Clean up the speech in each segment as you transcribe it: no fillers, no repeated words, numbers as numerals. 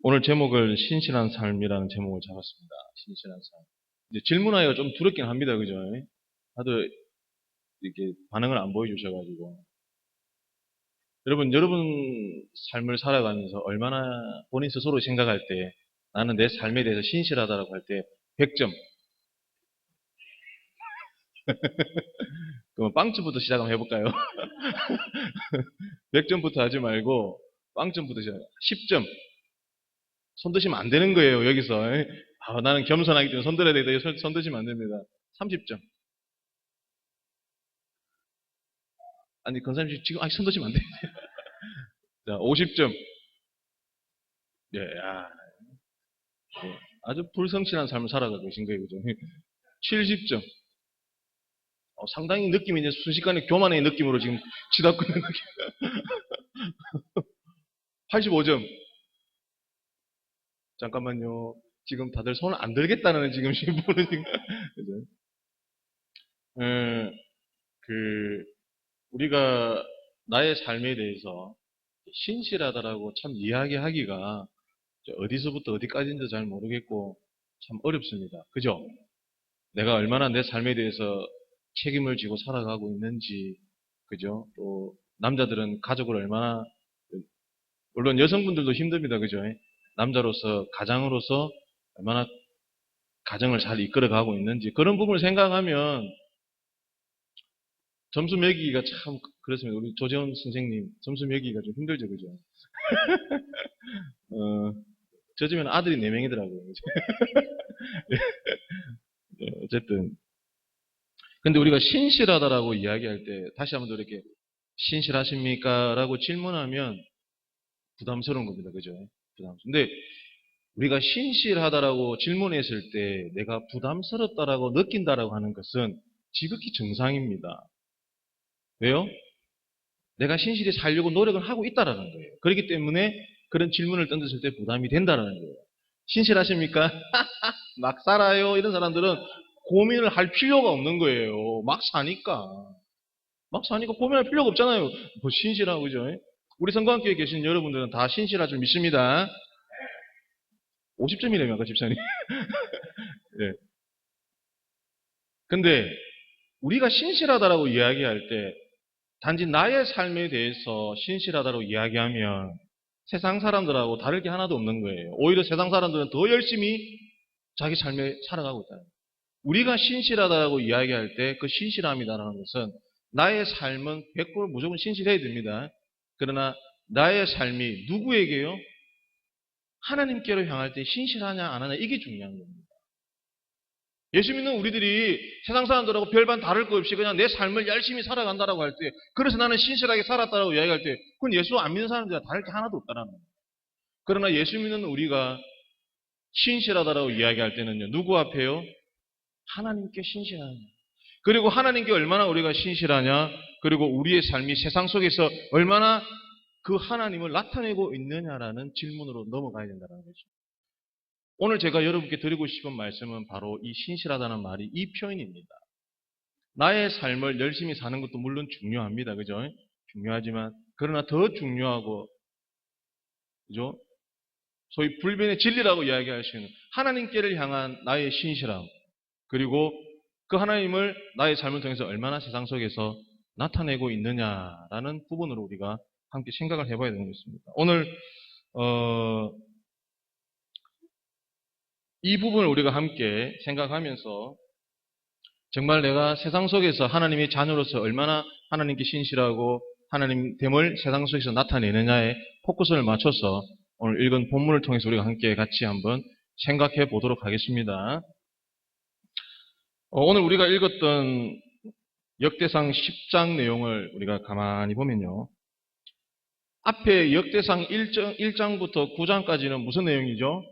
오늘 제목을 신실한 삶이라는 제목을 잡았습니다. 신실한 삶. 이제 질문하기가 좀 두렵긴 합니다. 그죠? 다들 이렇게 반응을 안 보여주셔가지고. 여러분 삶을 살아가면서 얼마나 본인 스스로 생각할 때 나는 내 삶에 대해서 신실하다라고 할 때 100점. 그럼 빵점부터 시작 한번 해볼까요? 100점부터 하지 말고 빵점부터 시작. 10점. 손 드시면 안 되는 거예요, 여기서. 나는 겸손하기 때문에 손 들어야 되겠다. 손 드시면 안 됩니다. 30점. 아니, 권사님 지금 아직 손 드시면 안 돼요. 자, 50점. 예, 야, 아주 불성실한 삶을 살아가고 계신 거예요, 그죠? 70점. 상당히 느낌이 이제 순식간에 교만의 느낌으로 지금 치닫고 있는 느낌. 85점. 잠깐만요. 지금 다들 손을 안 들겠다는 지금 신부는 지금. 그죠? 우리가 나의 삶에 대해서 신실하다라고 참 이야기하기가 어디서부터 어디까지인지 잘 모르겠고 참 어렵습니다. 그죠? 내가 얼마나 내 삶에 대해서 책임을 지고 살아가고 있는지, 그죠? 또 남자들은 가족을 얼마나, 물론 여성분들도 힘듭니다. 그죠? 남자로서 가장으로서 얼마나 가정을 잘 이끌어가고 있는지 그런 부분을 생각하면 점수 매기기가 참 그렇습니다. 우리 조재원 선생님 점수 매기기가 좀 힘들죠. 그죠? 저 집에는 아들이 4명이더라고요. 어쨌든. 근데 우리가 신실하다라고 이야기할 때, 다시 한번 더 이렇게, 신실하십니까? 라고 질문하면 부담스러운 겁니다. 그죠? 근데 우리가 신실하다라고 질문했을 때 내가 부담스럽다라고 느낀다라고 하는 것은 지극히 정상입니다. 왜요? 내가 신실히 살려고 노력을 하고 있다라는 거예요. 그렇기 때문에 그런 질문을 던졌을 때 부담이 된다라는 거예요. 신실하십니까? 막 살아요. 이런 사람들은 고민을 할 필요가 없는 거예요. 막 사니까. 막 사니까 고민할 필요가 없잖아요. 뭐 신실하고, 그죠? 우리 성광교회에 계신 여러분들은 다 신실할 줄 믿습니다. 50점이래요, 아까 집사님. 네. 근데 우리가 신실하다라고 이야기할 때 단지 나의 삶에 대해서 신실하다고 이야기하면 세상 사람들하고 다를 게 하나도 없는 거예요. 오히려 세상 사람들은 더 열심히 자기 삶에 살아가고 있다. 우리가 신실하다고 이야기할 때 그 신실함이라는 것은 나의 삶은 100% 무조건 신실해야 됩니다. 그러나 나의 삶이 누구에게요? 하나님께로 향할 때 신실하냐 안 하냐 이게 중요한 겁니다. 예수 믿는 우리들이 세상 사람들하고 별반 다를 것 없이 그냥 내 삶을 열심히 살아간다라고 할 때, 그래서 나는 신실하게 살았다라고 이야기할 때, 그건 예수 안 믿는 사람들과 다를 게 하나도 없다라는 거예요. 그러나 예수 믿는 우리가 신실하다라고 이야기할 때는요, 누구 앞에요? 하나님께 신실하냐. 그리고 하나님께 얼마나 우리가 신실하냐, 그리고 우리의 삶이 세상 속에서 얼마나 그 하나님을 나타내고 있느냐라는 질문으로 넘어가야 된다는 거죠. 오늘 제가 여러분께 드리고 싶은 말씀은 바로 이 신실하다는 말이 이 표현입니다. 나의 삶을 열심히 사는 것도 물론 중요합니다. 그죠? 중요하지만, 그러나 더 중요하고, 그죠? 소위 불변의 진리라고 이야기할 수 있는 하나님께를 향한 나의 신실함, 그리고 그 하나님을 나의 삶을 통해서 얼마나 세상 속에서 나타내고 있느냐라는 부분으로 우리가 함께 생각을 해봐야 되는 것입니다. 오늘 이 부분을 우리가 함께 생각하면서 정말 내가 세상 속에서 하나님의 자녀로서 얼마나 하나님께 신실하고 하나님됨을 세상 속에서 나타내느냐에 포커스를 맞춰서 오늘 읽은 본문을 통해서 우리가 함께 같이 한번 생각해 보도록 하겠습니다. 오늘 우리가 읽었던 역대상 10장 내용을 우리가 가만히 보면요. 앞에 역대상 1장부터 9장까지는 무슨 내용이죠?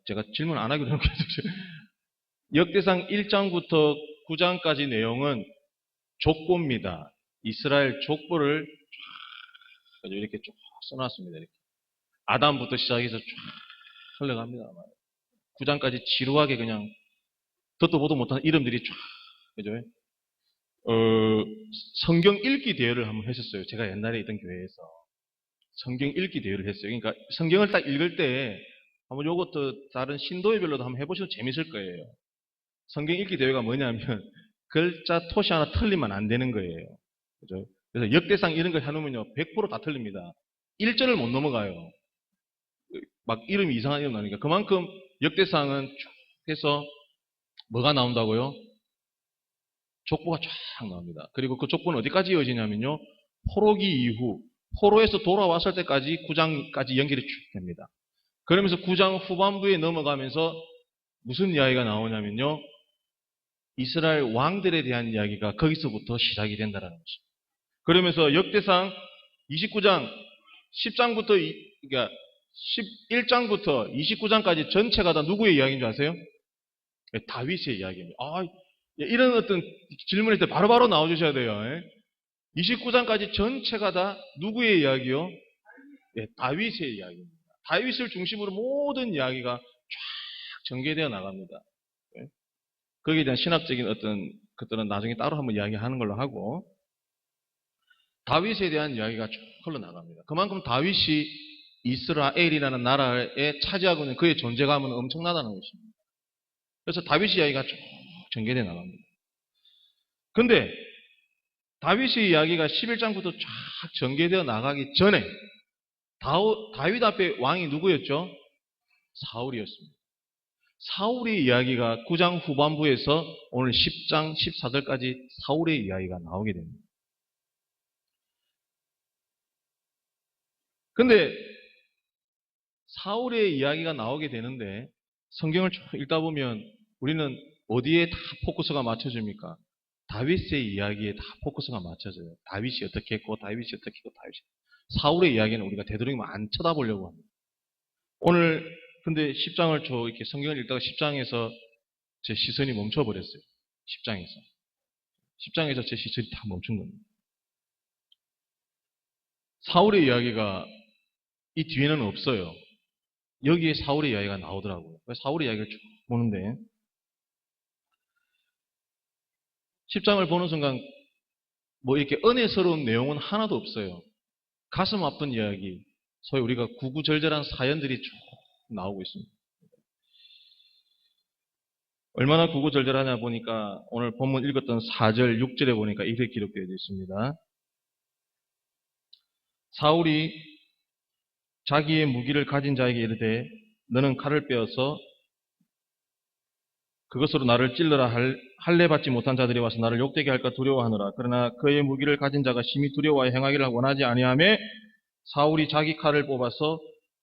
제가 질문 안 하기로 했는데 역대상 1장부터 9장까지 내용은 족보입니다. 이스라엘 족보를 쫙 이렇게 쭉 써놨습니다. 이렇게. 아담부터 시작해서 쫙 흘러갑니다. 9장까지 지루하게 그냥 듣도 보도 못한 이름들이 쫙, 그죠? 어, 성경 읽기 대회를 한번 했었어요. 제가 옛날에 있던 교회에서. 성경 읽기 대회를 했어요. 그러니까 성경을 딱 읽을 때 한번 요것도 다른 신도회별로도 한번 해보시면 재밌을 거예요. 성경 읽기 대회가 뭐냐면 글자 토시 하나 틀리면 안 되는 거예요. 그죠? 그래서 역대상 이런 걸 해놓으면요 100%다 틀립니다. 1절을 못 넘어가요. 막 이름이 이상한 이름 나오니까 그만큼 역대상은 쭉 해서 뭐가 나온다고요? 족보가 쫙 나옵니다. 그리고 그 족보는 어디까지 이어지냐면요 포로기 이후 포로에서 돌아왔을 때까지 9장까지 연결이 쭉 됩니다. 그러면서 9장 후반부에 넘어가면서 무슨 이야기가 나오냐면요 이스라엘 왕들에 대한 이야기가 거기서부터 시작이 된다는 것입니다. 그러면서 역대상 29장 10장부터 그러니까 11장부터 29장까지 전체가 다 누구의 이야기인 줄 아세요? 다윗의 이야기입니다. 이런 어떤 질문일 때 바로바로 나와주셔야 돼요. 29장까지 전체가 다 누구의 이야기요? 다윗의 이야기입니다. 다윗을 중심으로 모든 이야기가 쫙 전개되어 나갑니다. 거기에 대한 신학적인 어떤 것들은 나중에 따로 한번 이야기하는 걸로 하고 다윗에 대한 이야기가 쭉 흘러나갑니다. 그만큼 다윗이 이스라엘이라는 나라에 차지하고 있는 그의 존재감은 엄청나다는 것입니다. 그래서 다윗의 이야기가 쭉 전개되어 나갑니다. 근데 다윗의 이야기가 11장부터 쫙 전개되어 나가기 전에 다윗 앞에 왕이 누구였죠? 사울이었습니다. 사울의 이야기가 9장 후반부에서 오늘 10장, 14절까지 사울의 이야기가 나오게 됩니다. 근데 사울의 이야기가 나오게 되는데 성경을 쭉 읽다 보면 우리는 어디에 다 포커스가 맞춰집니까? 다윗의 이야기에 다 포커스가 맞춰져요. 다윗이 어떻게 했고 다윗이 어떻게 했고 사울의 이야기는 우리가 되도록이면 안 쳐다보려고 합니다. 오늘 근데 10장을 이렇게 성경을 읽다가 10장에서 제 시선이 멈춰버렸어요. 10장에서 제 시선이 다 멈춘 겁니다. 사울의 이야기가 이 뒤에는 없어요. 여기에 사울의 이야기가 나오더라고요. 사울의 이야기를 쭉 보는데 10장을 보는 순간 뭐 이렇게 은혜스러운 내용은 하나도 없어요. 가슴 아픈 이야기, 소위 우리가 구구절절한 사연들이 쭉 나오고 있습니다. 얼마나 구구절절하냐 보니까 오늘 본문 읽었던 4절, 6절에 보니까 이렇게 기록되어 있습니다. 사울이 자기의 무기를 가진 자에게 이르되 너는 칼을 빼어서 그것으로 나를 찔러라 할례 받지 못한 자들이 와서 나를 욕되게 할까 두려워하느라. 그러나 그의 무기를 가진 자가 심히 두려워하여 행하기를 원하지 아니하매 사울이 자기 칼을 뽑아서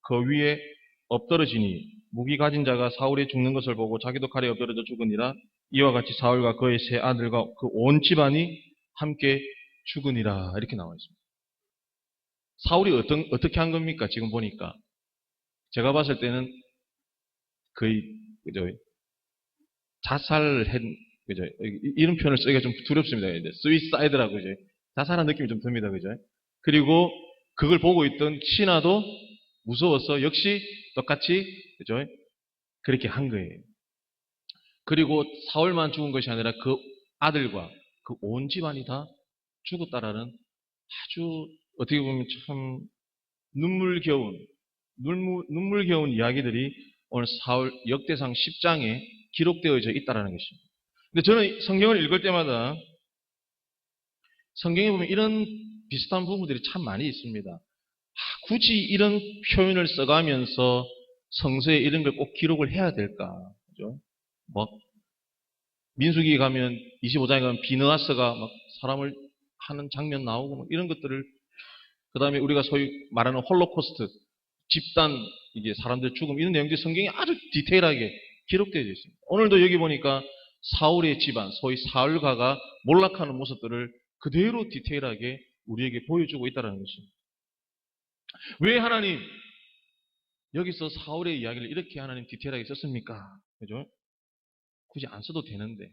그 위에 엎드러지니 무기 가진 자가 사울이 죽는 것을 보고 자기도 칼에 엎드러져 죽으니라. 이와 같이 사울과 그의 세 아들과 그 온 집안이 함께 죽으니라. 이렇게 나와 있습니다. 사울이 어떻게 한 겁니까? 지금 보니까 제가 봤을 때는 거의 그죠? 자살을 그죠? 이런 표현을 쓰기가 좀 두렵습니다. 스위사이드라고 이제 자살한 느낌이 좀 듭니다. 그죠? 그리고 그걸 보고 있던 신하도 무서워서 역시 똑같이 그죠? 그렇게 한 거예요. 그리고 사울만 죽은 것이 아니라 그 아들과 그 온 집안이 다 죽었다라는 아주 어떻게 보면 참 눈물겨운 이야기들이 오늘 사울 역대상 10장에 기록되어져 있다는 것입니다. 근데 저는 성경을 읽을 때마다 성경에 보면 이런 비슷한 부분들이 참 많이 있습니다. 굳이 이런 표현을 써가면서 성서에 이런 걸 꼭 기록을 해야 될까? 그죠? 민수기 가면 25장에 가면 비느하스가 막 사람을 하는 장면 나오고 이런 것들을 그 다음에 우리가 소위 말하는 홀로코스트 집단 이게 사람들 죽음 이런 내용들이 성경에 아주 디테일하게 기록되어 있습니다. 오늘도 여기 보니까 사울의 집안 소위 사울가가 몰락하는 모습들을 그대로 디테일하게 우리에게 보여주고 있다는 것입니다. 왜 하나님 여기서 사울의 이야기를 이렇게 하나님 디테일하게 썼습니까? 그죠? 굳이 안 써도 되는데.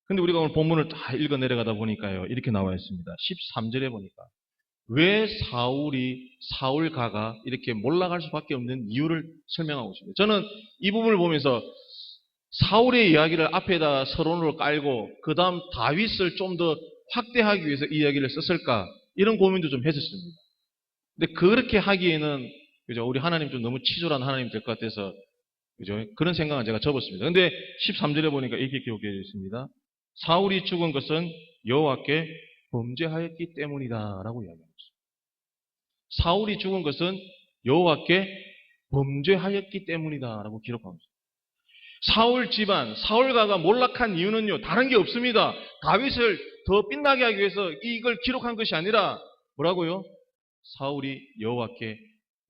근데 우리가 오늘 본문을 다 읽어 내려가다 보니까요. 이렇게 나와 있습니다. 13절에 보니까 왜 사울가가 이렇게 몰락할 수밖에 없는 이유를 설명하고 있습니다. 저는 이 부분을 보면서 사울의 이야기를 앞에다 서론으로 깔고 그 다음 다윗을 좀 더 확대하기 위해서 이 이야기를 썼을까? 이런 고민도 좀 했었습니다. 근데 그렇게 하기에는 그죠? 우리 하나님 좀 너무 치졸한 하나님 될 것 같아서 그죠? 그런 생각은 제가 접었습니다. 근데 13절에 보니까 이렇게 기록되어 있습니다. 사울이 죽은 것은 여호와께 범죄하였기 때문이다라고 이야기합니다. 사울이 죽은 것은 여호와께 범죄하였기 때문이다라고 기록하고 있습니다. 사울 집안, 사울가가 몰락한 이유는요, 다른 게 없습니다. 다윗을 더 빛나게 하기 위해서 이걸 기록한 것이 아니라 뭐라고요? 사울이 여호와께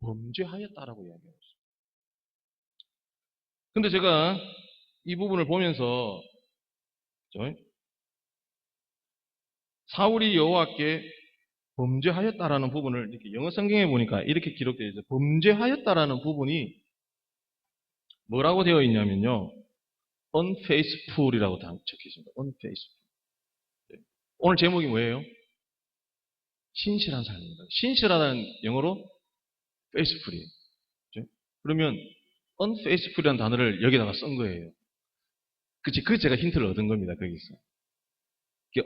범죄하였다라고 이야기하고 있습니다. 근데 제가 이 부분을 보면서 사울이 여호와께 범죄하였다라는 부분을 이렇게 영어 성경에 보니까 이렇게 기록되어 있어요. 범죄하였다라는 부분이 뭐라고 되어 있냐면요. unfaithful이라고 적혀 있습니다. unfaithful. 오늘 제목이 뭐예요? 신실한 삶입니다. 신실하다는 영어로 faithful이에요. 그러면 unfaithful이라는 단어를 여기다가 쓴 거예요. 그치? 그래서 제가 힌트를 얻은 겁니다. 거기서.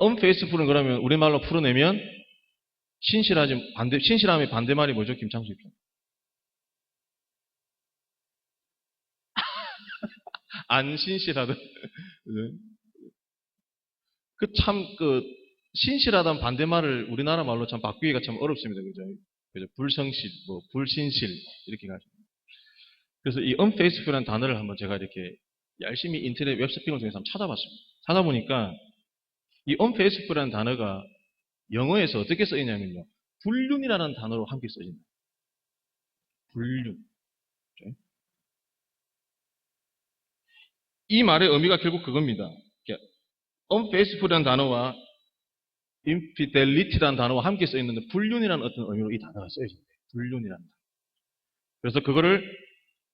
unfaithful은 그러면 우리말로 풀어내면 신실함의 반대말이 뭐죠? 김창수 입장. 안 신실하다. 신실하다는 반대말을 우리나라 말로 참 바꾸기가 참 어렵습니다. 그죠? 불성실, 불신실, 이렇게 가죠. 그래서 이 unfaithful이라는 단어를 한번 제가 이렇게 열심히 인터넷 웹서핑을 통해서 한번 찾아봤습니다. 찾아보니까 이 unfaithful이라는 단어가 영어에서 어떻게 쓰이냐면요. 불륜이라는 단어로 함께 쓰입니다. 불륜. 이 말의 의미가 결국 그겁니다. unfaithful이라는 단어와 infidelity라는 단어와 함께 쓰여있는데 불륜이라는 어떤 의미로 이 단어가 쓰여집니다. 불륜이라는 단어. 그래서 그거를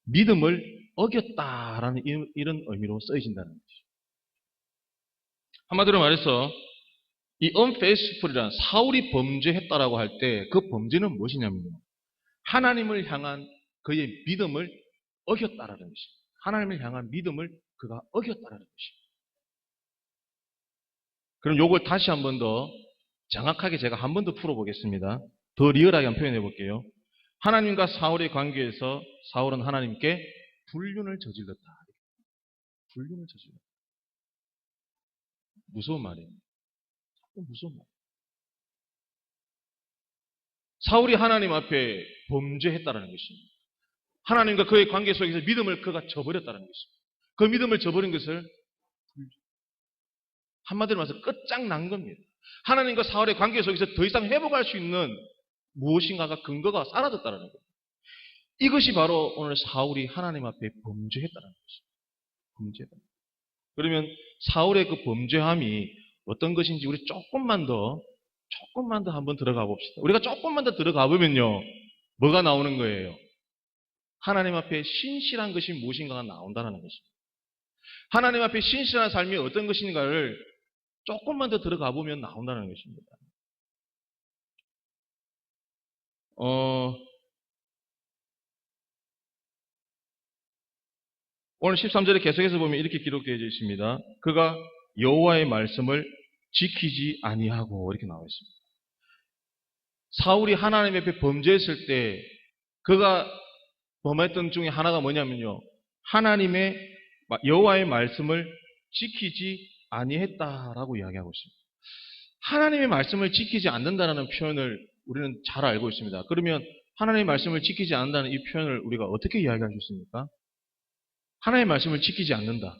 믿음을 어겼다라는 이런 의미로 쓰여진다는 것이죠. 한마디로 말해서 이 unfaithful이란 사울이 범죄했다라고 할 때 그 범죄는 무엇이냐면요. 하나님을 향한 그의 믿음을 어겼다라는 것입니다. 하나님을 향한 믿음을 그가 어겼다라는 것입니다. 그럼 요걸 다시 한 번 더 정확하게 제가 한 번 더 풀어보겠습니다. 더 리얼하게 한번 표현해 볼게요. 하나님과 사울의 관계에서 사울은 하나님께 불륜을 저질렀다. 불륜을 저질렀다. 무서운 말이에요. 무서운 말. 사울이 하나님 앞에 범죄했다는 것입니다. 하나님과 그의 관계 속에서 믿음을 그가 저버렸다는 것입니다. 그 믿음을 저버린 것을 한마디로 말해서 끝장난 겁니다. 하나님과 사울의 관계 속에서 더 이상 회복할 수 있는 무엇인가가 근거가 사라졌다는 겁니다. 이것이 바로 오늘 사울이 하나님 앞에 범죄했다는 것입니다. 범죄다. 그러면 사울의 그 범죄함이 어떤 것인지 우리 조금만 더 한번 들어가 봅시다. 우리가 조금만 더 들어가 보면요. 뭐가 나오는 거예요? 하나님 앞에 신실한 것이 무엇인가가 나온다는 것입니다. 하나님 앞에 신실한 삶이 어떤 것인가를 조금만 더 들어가 보면 나온다는 것입니다. 오늘 13절에 계속해서 보면 이렇게 기록되어 있습니다. 그가 여호와의 말씀을 지키지 아니하고 이렇게 나와 있습니다. 사울이 하나님 앞에 범죄했을 때 그가 범했던 중에 하나가 뭐냐면요. 하나님의 여호와의 말씀을 지키지 아니했다라고 이야기하고 있습니다. 하나님의 말씀을 지키지 않는다는 표현을 우리는 잘 알고 있습니다. 그러면 하나님의 말씀을 지키지 않는다는 이 표현을 우리가 어떻게 이야기할 수 있습니까? 하나님의 말씀을 지키지 않는다.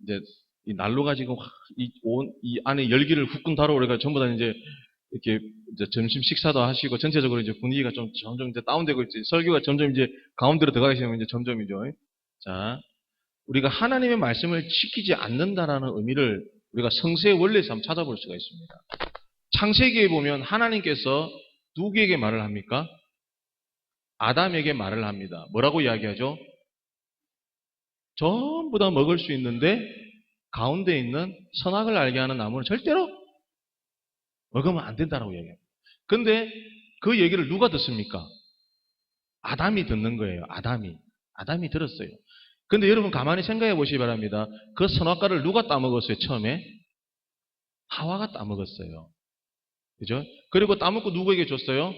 이제 이 난로 가지고 이 안에 열기를 후끈 달아오래가 전부 다 이제 이렇게 이제 점심 식사도 하시고 전체적으로 이제 분위기가 좀 점점 이제 다운되고 있지. 설교가 점점 이제 가운데로 들어가게 되면 이제 점점이죠. 자, 우리가 하나님의 말씀을 지키지 않는다라는 의미를 우리가 성서의 원리에서 한번 찾아볼 수가 있습니다. 창세기에 보면 하나님께서 누구에게 말을 합니까? 아담에게 말을 합니다. 뭐라고 이야기하죠? 전부 다 먹을 수 있는데 가운데 있는 선악을 알게 하는 나무는 절대로 먹으면 안 된다라고 이야기합니다. 근데 그 얘기를 누가 듣습니까? 아담이 듣는 거예요. 아담이 들었어요. 근데 여러분 가만히 생각해 보시기 바랍니다. 그 선악과를 누가 따먹었어요? 처음에? 하와가 따먹었어요. 그죠? 그리고 따먹고 누구에게 줬어요?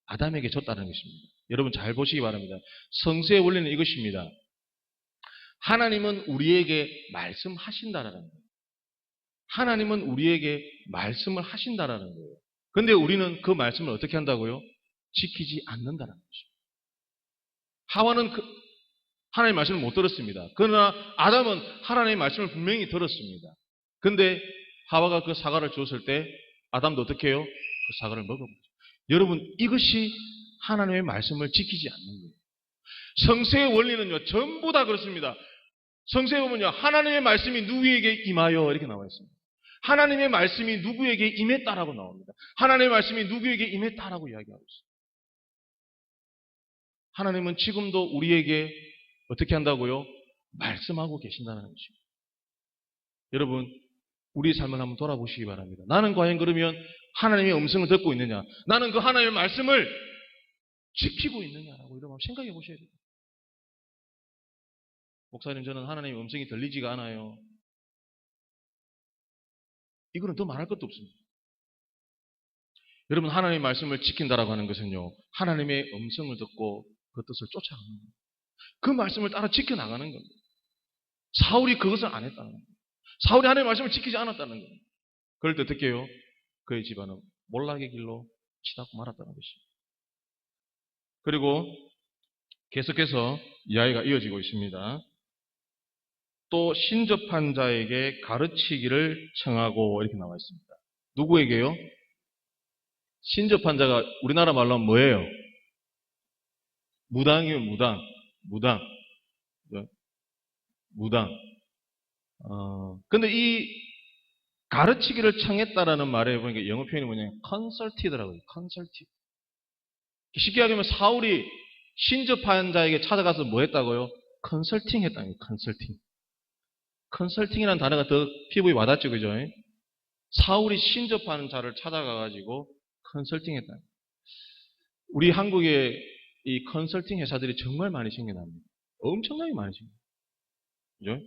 아담에게 줬다는 것입니다. 여러분 잘 보시기 바랍니다. 성서의 원리는 이것입니다. 하나님은 우리에게 말씀하신다라는 거예요. 하나님은 우리에게 말씀을 하신다라는 거예요. 근데 우리는 그 말씀을 어떻게 한다고요? 지키지 않는다라는 것입니다. 하와는 하나님의 말씀을 못 들었습니다. 그러나 아담은 하나님의 말씀을 분명히 들었습니다. 근데 하와가 그 사과를 줬을 때 아담도 어떻게 해요? 그 사과를 먹어보죠. 여러분 이것이 하나님의 말씀을 지키지 않는 거예요. 성서의 원리는요 전부 다 그렇습니다. 성서에 보면요 하나님의 말씀이 누구에게 임하여 이렇게 나와 있습니다. 하나님의 말씀이 누구에게 임했다라고 나옵니다. 하나님의 말씀이 누구에게 임했다라고 이야기하고 있습니다. 하나님은 지금도 우리에게 어떻게 한다고요? 말씀하고 계신다는 것입니다. 여러분 우리의 삶을 한번 돌아보시기 바랍니다. 나는 과연 그러면 하나님의 음성을 듣고 있느냐? 나는 그 하나님의 말씀을 지키고 있느냐라고 여러분 생각해 보셔야 돼요. 목사님 저는 하나님의 음성이 들리지가 않아요. 이거는 더 말할 것도 없습니다. 여러분 하나님의 말씀을 지킨다라고 하는 것은요. 하나님의 음성을 듣고 그 뜻을 쫓아가는 겁니다. 그 말씀을 따라 지켜나가는 겁니다. 사울이 그것을 안 했다는 겁니다. 사울이 하나님의 말씀을 지키지 않았다는 거예요. 그럴 때 어떻게 해요? 그의 집안은 몰락의 길로 치닫고 말았다는 것입니다. 그리고 계속해서 이야기가 이어지고 있습니다. 또 신접한 자에게 가르치기를 청하고 이렇게 나와 있습니다. 누구에게요? 신접한 자가 우리나라 말로 하면 뭐예요? 무당이에요. 무당. 근데 이 가르치기를 청했다라는 말에 보니까 영어 표현이 뭐냐면 consulted라고요. consulted. 쉽게 얘기하면 사울이 신접한 자에게 찾아가서 뭐 했다고요? 컨설팅 했다는 거예요. 컨설팅. 컨설팅이라는 단어가 더 피부에 와닿죠. 그죠? 사울이 신접하는 자를 찾아가가지고 컨설팅 했다. 우리 한국에 이 컨설팅 회사들이 정말 많이 생겨납니다. 엄청나게 많이 생겨요. 그죠?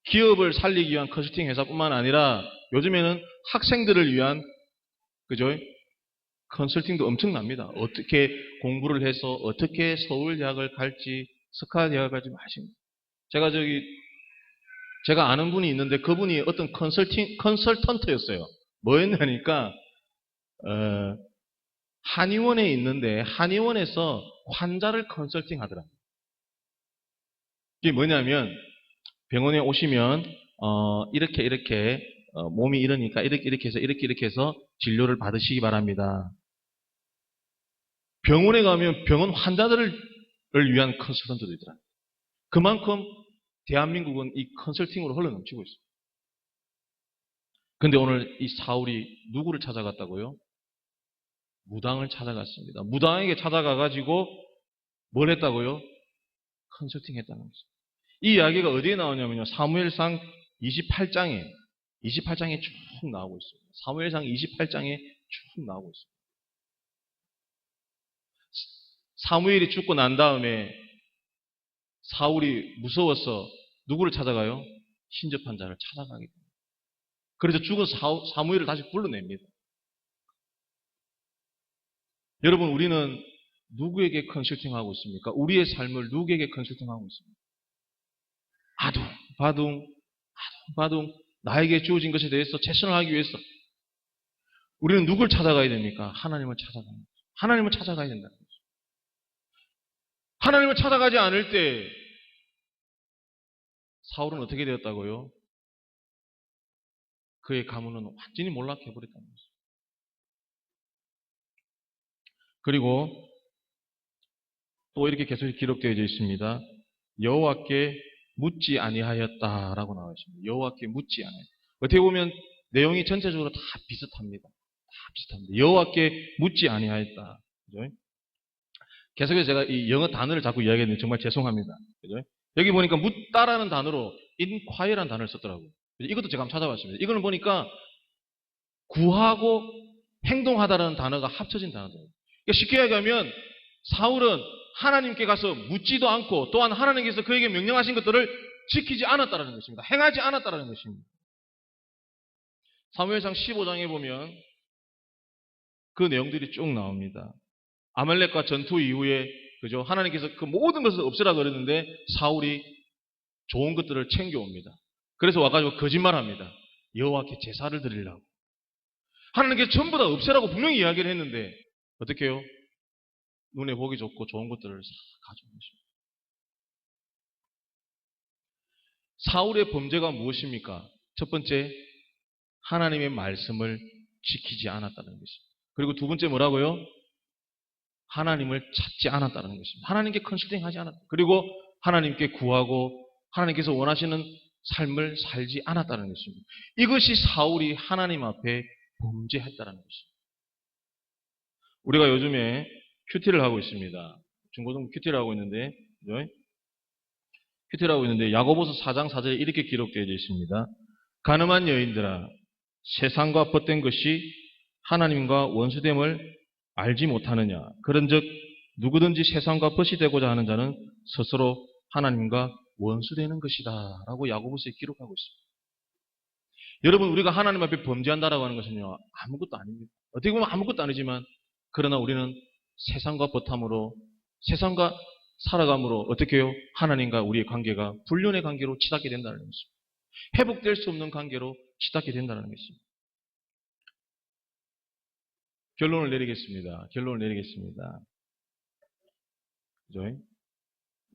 기업을 살리기 위한 컨설팅 회사뿐만 아니라 요즘에는 학생들을 위한 그죠? 컨설팅도 엄청납니다. 어떻게 공부를 해서 어떻게 서울 대학을 갈지 스카 대학을 갈지 마십니다. 제가 아는 분이 있는데 그분이 어떤 컨설턴트였어요. 뭐였냐니까 한의원에 있는데 한의원에서 환자를 컨설팅 하더랍니다. 이게 뭐냐면 병원에 오시면 이렇게 몸이 이러니까 이렇게 해서 진료를 받으시기 바랍니다. 병원에 가면 병원 환자들을 위한 컨설턴트도 있더랍니다. 그만큼 대한민국은 이 컨설팅으로 흘러넘치고 있습니다. 근데 오늘 이 사울이 누구를 찾아갔다고요? 무당을 찾아갔습니다. 무당에게 찾아가가지고 뭘 했다고요? 컨설팅 했다는 거죠. 이 이야기가 어디에 나오냐면요. 사무엘상 28장에 쭉 나오고 있습니다. 사무엘상 28장에 쭉 나오고 있습니다. 사무엘이 죽고 난 다음에 사울이 무서워서 누구를 찾아가요? 신접한 자를 찾아가게 됩니다. 그래서 죽은 사무엘을 다시 불러냅니다. 여러분 우리는 누구에게 컨설팅하고 있습니까? 우리의 삶을 누구에게 컨설팅하고 있습니까? 아둥바둥 나에게 주어진 것에 대해서 최선을 하기 위해서 우리는 누굴 찾아가야 됩니까? 하나님을 찾아가는 거죠. 하나님을 찾아가야 된다는 거죠. 하나님을 찾아가지 않을 때 사울은 어떻게 되었다고요? 그의 가문은 완전히 몰락해버렸다는 거죠. 그리고 또 이렇게 계속 기록되어 있습니다. 여호와께 묻지 아니하였다라고 나와 있습니다. 여호와께 묻지 아니하였다. 어떻게 보면 내용이 전체적으로 다 비슷합니다. 여호와께 묻지 아니하였다. 그죠? 계속해서 제가 이 영어 단어를 자꾸 이야기했는데 정말 죄송합니다. 그죠? 여기 보니까 묻다라는 단어로 inquire라는 단어를 썼더라고요. 이것도 제가 한번 찾아봤습니다. 이거는 보니까 구하고 행동하다라는 단어가 합쳐진 단어예요. 그러니까 쉽게 얘기하면 사울은 하나님께 가서 묻지도 않고 또한 하나님께서 그에게 명령하신 것들을 지키지 않았다는 것입니다. 행하지 않았다는 것입니다. 사무엘상 15장에 보면 그 내용들이 쭉 나옵니다. 아말렉과 전투 이후에 그죠? 하나님께서 그 모든 것을 없애라 그랬는데 사울이 좋은 것들을 챙겨옵니다. 그래서 와가지고 거짓말합니다. 여호와께 제사를 드리려고. 하나님께서 전부 다 없애라고 분명히 이야기를 했는데 어떻게 해요? 눈에 보기 좋고 좋은 것들을 가져온 것입니다. 사울의 범죄가 무엇입니까? 첫 번째, 하나님의 말씀을 지키지 않았다는 것입니다. 그리고 두 번째 뭐라고요? 하나님을 찾지 않았다는 것입니다. 하나님께 컨설팅하지 않았다. 그리고 하나님께 구하고 하나님께서 원하시는 삶을 살지 않았다는 것입니다. 이것이 사울이 하나님 앞에 범죄했다는 것입니다. 우리가 요즘에 큐티를 하고 있습니다. 중고등부 큐티를 하고 있는데, 그죠? 큐티를 하고 있는데 야고보서 4장 4절에 이렇게 기록되어 있습니다. 가늠한 여인들아, 세상과 벗된 것이 하나님과 원수됨을 알지 못하느냐. 그런즉 누구든지 세상과 벗이 되고자 하는 자는 스스로 하나님과 원수되는 것이다 라고 야고보서에 기록하고 있습니다. 여러분, 우리가 하나님 앞에 범죄한다라고 하는 것은요, 아무것도 아닙니다. 어떻게 보면 아무것도 아니지만 그러나 우리는 세상과 벗함으로, 세상과 살아감으로 어떻게 해요? 하나님과 우리의 관계가 불륜의 관계로 치닫게 된다는 것입니다. 회복될 수 없는 관계로 치닫게 된다는 것입니다. 결론을 내리겠습니다. 그죠?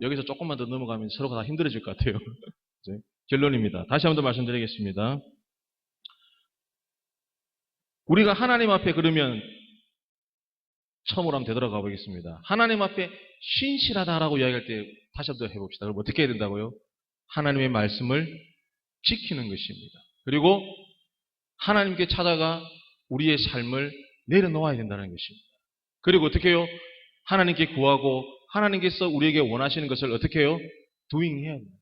여기서 조금만 더 넘어가면 서로가 다 힘들어질 것 같아요. 그죠? 결론입니다. 다시 한번 더 말씀드리겠습니다. 우리가 하나님 앞에 그러면 처음으로 한번 되돌아가 보겠습니다. 하나님 앞에 신실하다라고 이야기할 때 다시 한번 해봅시다. 그럼 어떻게 해야 된다고요? 하나님의 말씀을 지키는 것입니다. 그리고 하나님께 찾아가 우리의 삶을 내려놓아야 된다는 것입니다. 그리고 어떻게 해요? 하나님께 구하고 하나님께서 우리에게 원하시는 것을 어떻게 해요? 도잉해야 됩니다.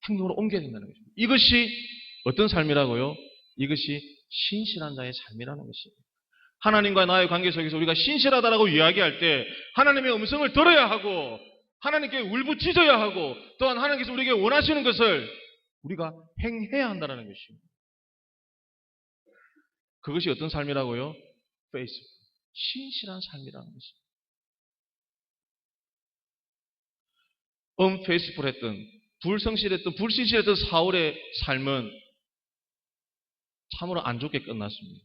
행동으로 옮겨야 된다는 것입니다. 이것이 어떤 삶이라고요? 이것이 신실한 자의 삶이라는 것입니다. 하나님과 나의 관계 속에서 우리가 신실하다라고 이야기할 때 하나님의 음성을 들어야 하고 하나님께 울부짖어야 하고 또한 하나님께서 우리에게 원하시는 것을 우리가 행해야 한다는 것입니다. 그것이 어떤 삶이라고요? faithful. 신실한 삶이라는 것입니다. unfaithful했던, 불성실했던, 불신실했던 사울의 삶은 참으로 안 좋게 끝났습니다.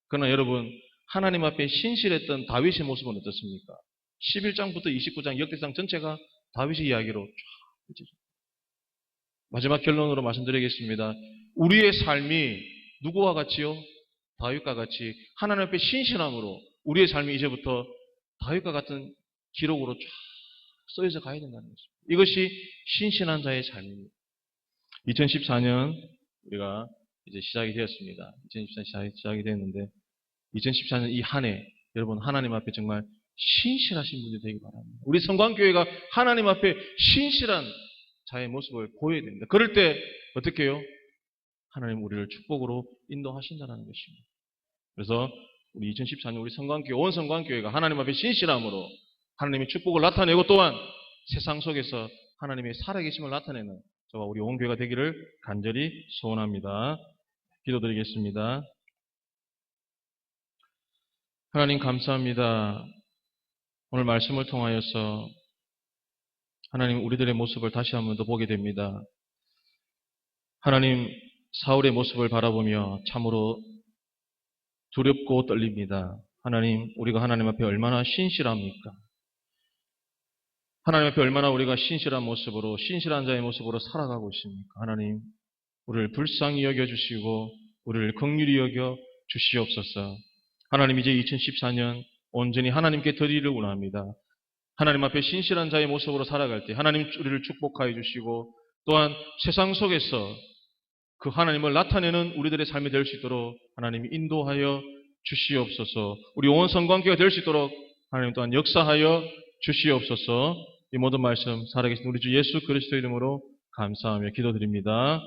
그러나 여러분, 하나님 앞에 신실했던 다윗의 모습은 어떻습니까? 11장부터 29장 역대상 전체가 다윗의 이야기로 쫙. 마지막 결론으로 말씀드리겠습니다. 우리의 삶이 누구와 같이요? 다윗과 같이 하나님 앞에 신실함으로 우리의 삶이 이제부터 다윗과 같은 기록으로 쫙 써져 가야 된다는 것입니다. 이것이 신실한 자의 삶입니다. 2014년 우리가 이제 시작이 되었습니다. 2014년 시작이 되었는데 2014년 이 한 해 여러분 하나님 앞에 정말 신실하신 분들이 되기 바랍니다. 우리 성광교회가 하나님 앞에 신실한 자의 모습을 보여야 됩니다. 그럴 때 어떻게 해요? 하나님 우리를 축복으로 인도하신다는 것입니다. 그래서 우리 2014년 우리 성광교회, 온 성광교회가 하나님 앞에 신실함으로 하나님의 축복을 나타내고 또한 세상 속에서 하나님의 살아계심을 나타내는 저와 우리 온 교회가 되기를 간절히 소원합니다. 기도드리겠습니다. 하나님 감사합니다. 오늘 말씀을 통하여서 하나님 우리들의 모습을 다시 한 번 더 보게 됩니다. 하나님 사울의 모습을 바라보며 참으로 두렵고 떨립니다. 하나님 우리가 하나님 앞에 얼마나 신실합니까? 하나님 앞에 얼마나 우리가 신실한 모습으로 신실한 자의 모습으로 살아가고 있습니까? 하나님 우리를 불쌍히 여겨주시고 우리를 긍휼히 여겨 주시옵소서. 하나님 이제 2014년 온전히 하나님께 드리기를 원합니다. 하나님 앞에 신실한 자의 모습으로 살아갈 때 하나님 우리를 축복하여 주시고 또한 세상 속에서 그 하나님을 나타내는 우리들의 삶이 될 수 있도록 하나님이 인도하여 주시옵소서. 우리 온 성광교회가 될 수 있도록 하나님 또한 역사하여 주시옵소서. 이 모든 말씀 살아계신 우리 주 예수 그리스도 이름으로 감사하며 기도드립니다.